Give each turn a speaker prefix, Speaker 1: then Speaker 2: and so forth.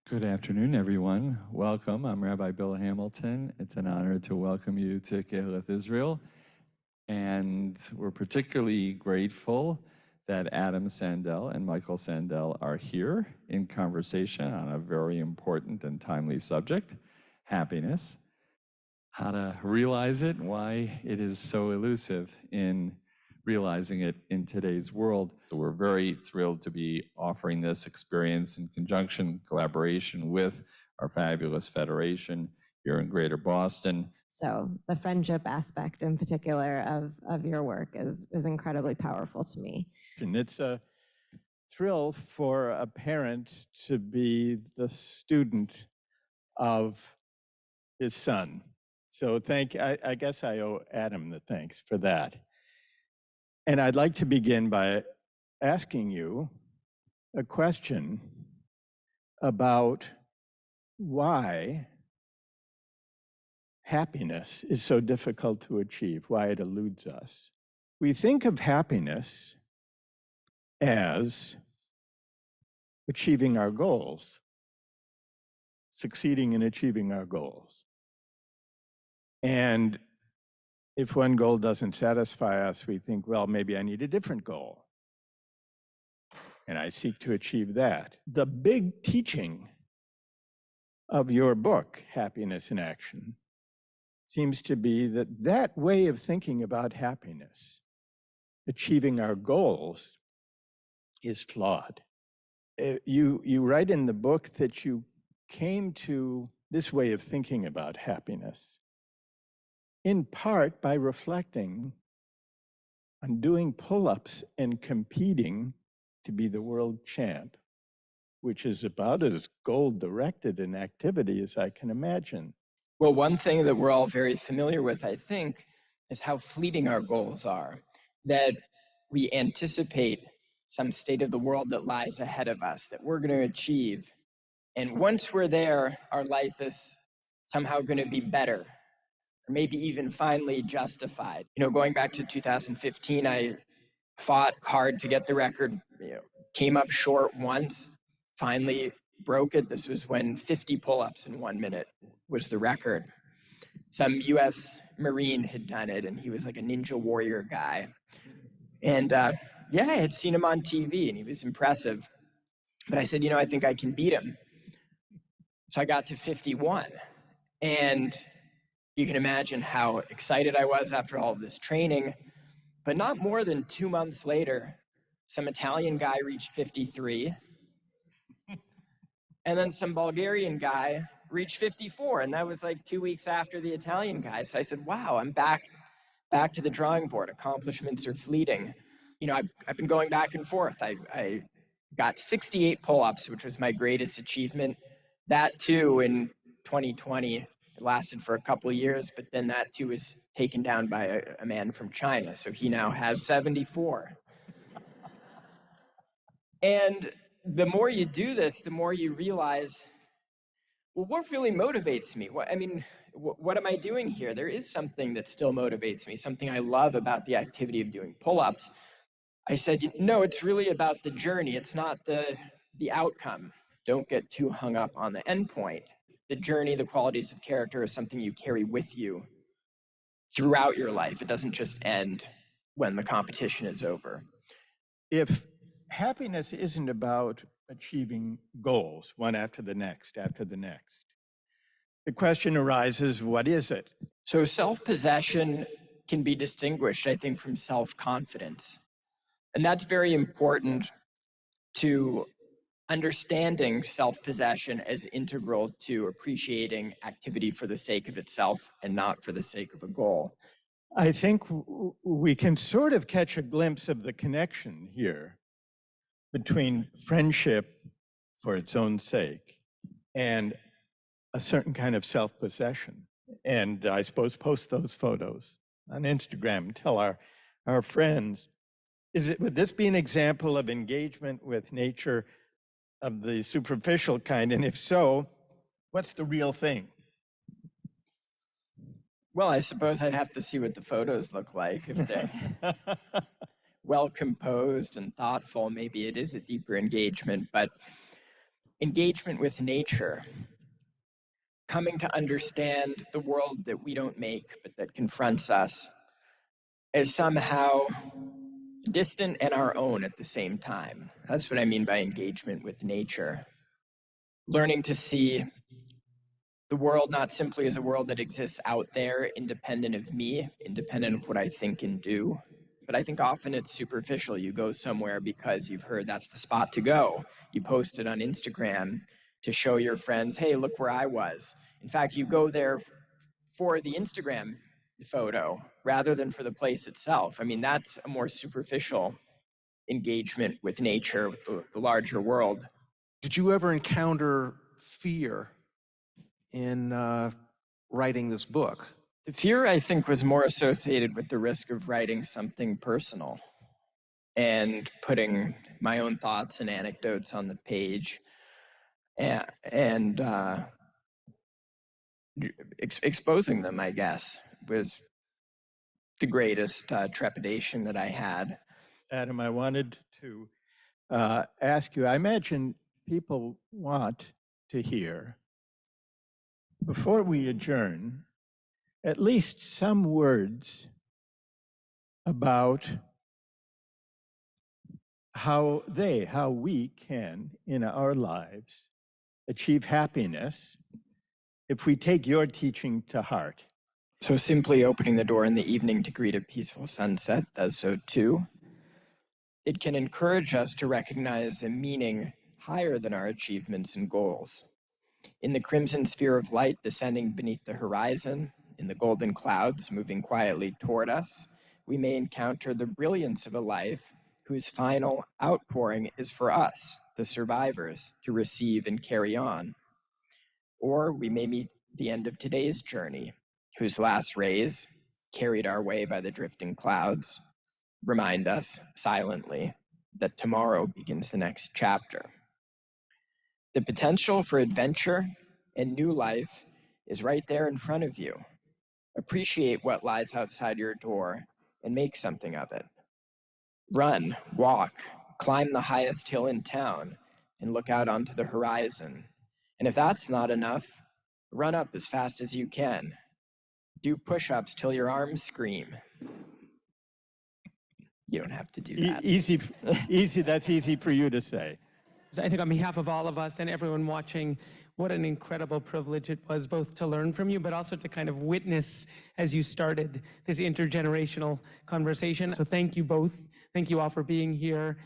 Speaker 1: Good afternoon, everyone. Welcome. I'm Rabbi Bill Hamilton. It's an honor to welcome you to Kehillath Israel. And we're particularly grateful that Adam Sandel and Michael Sandel are here in conversation on a very important and timely subject, happiness, how to realize it, and why it is so elusive in realizing it in today's world. So we're very thrilled to be offering this experience in conjunction, collaboration with our fabulous federation here in Greater Boston.
Speaker 2: So the friendship aspect in particular of your work is incredibly powerful to me.
Speaker 3: And it's a thrill for a parent to be the student of his son. So I guess I owe Adam the thanks for that. And I'd like to begin by asking you a question about why happiness is so difficult to achieve, why it eludes us. We think of happiness as achieving our goals, succeeding in achieving our goals. And if one goal doesn't satisfy us, we think, well, maybe I need a different goal. And I seek to achieve that. The big teaching of your book, Happiness in Action, seems to be that way of thinking about happiness, achieving our goals, is flawed. You write in the book that you came to this way of thinking about happiness in part by reflecting on doing pull-ups and competing to be the world champ, which is about as goal-directed an activity as I can imagine.
Speaker 4: Well, one thing that we're all very familiar with, I think, is how fleeting our goals are, that we anticipate some state of the world that lies ahead of us, that we're going to achieve. And once we're there, our life is somehow going to be better, or maybe even finally justified. Going back to 2015, I fought hard to get the record, came up short once, finally broke it. This was when 50 pull-ups in 1 minute was the record. Some US Marine had done it, and he was like a ninja warrior guy. And I had seen him on TV, and he was impressive. But I said, I think I can beat him. So I got to 51. And you can imagine how excited I was after all of this training. But not more than 2 months later, some Italian guy reached 53. And then some Bulgarian guy reached 54. And that was like 2 weeks after the Italian guy. So I said, wow, I'm back to the drawing board. Accomplishments are fleeting. I've been going back and forth. I got 68 pull-ups, which was my greatest achievement. That too in 2020. It lasted for a couple of years, but then that too was taken down by a man from China. So he now has 74. And the more you do this, the more you realize, well, what really motivates me? What am I doing here? There is something that still motivates me, something I love about the activity of doing pull-ups. I said, no, it's really about the journey. It's not the outcome. Don't get too hung up on the endpoint. The journey, the qualities of character is something you carry with you throughout your life. It doesn't just end when the competition is over.
Speaker 3: If happiness isn't about achieving goals, one after the next, the question arises, what is it?
Speaker 4: So self-possession can be distinguished, I think, from self-confidence. And that's very important to understanding self-possession as integral to appreciating activity for the sake of itself and not for the sake of a goal.
Speaker 3: I think we can sort of catch a glimpse of the connection here between friendship for its own sake and a certain kind of self-possession. And I suppose post those photos on Instagram, tell our friends, would this be an example of engagement with nature of the superficial kind? And if so, what's the real thing?
Speaker 4: Well, I suppose I'd have to see what the photos look like. If they're well composed and thoughtful, maybe it is a deeper engagement. But engagement with nature, coming to understand the world that we don't make, but that confronts us, is somehow distant and our own at the same time. That's what I mean by engagement with nature. Learning to see the world not simply as a world that exists out there, independent of me, independent of what I think and do, but I think often it's superficial. You go somewhere because you've heard that's the spot to go. You post it on Instagram to show your friends, hey, look where I was. In fact, you go there for the Instagram photo rather than for the place itself. I mean, that's a more superficial engagement with nature, with the larger world.
Speaker 5: Did you ever encounter fear in writing this book?
Speaker 4: The fear, I think, was more associated with the risk of writing something personal and putting my own thoughts and anecdotes on the page and exposing them, I guess, was the greatest trepidation that I had.
Speaker 3: Adam, I wanted to ask you, I imagine people want to hear, before we adjourn, at least some words about how we can, in our lives, achieve happiness if we take your teaching to heart.
Speaker 4: So simply opening the door in the evening to greet a peaceful sunset does so too. It can encourage us to recognize a meaning higher than our achievements and goals. In the crimson sphere of light descending beneath the horizon, in the golden clouds moving quietly toward us, we may encounter the brilliance of a life whose final outpouring is for us, the survivors, to receive and carry on. Or we may meet the end of today's journey, whose last rays, carried our way by the drifting clouds, remind us silently that tomorrow begins the next chapter. The potential for adventure and new life is right there in front of you. Appreciate what lies outside your door and make something of it. Run, walk, climb the highest hill in town, and look out onto the horizon. And if that's not enough, run up as fast as you can. Do push-ups till your arms scream. You don't have to do that.
Speaker 3: Easy, that's easy for you to say.
Speaker 6: I think on behalf of all of us and everyone watching, what an incredible privilege it was both to learn from you, but also to kind of witness as you started this intergenerational conversation. So thank you both. Thank you all for being here.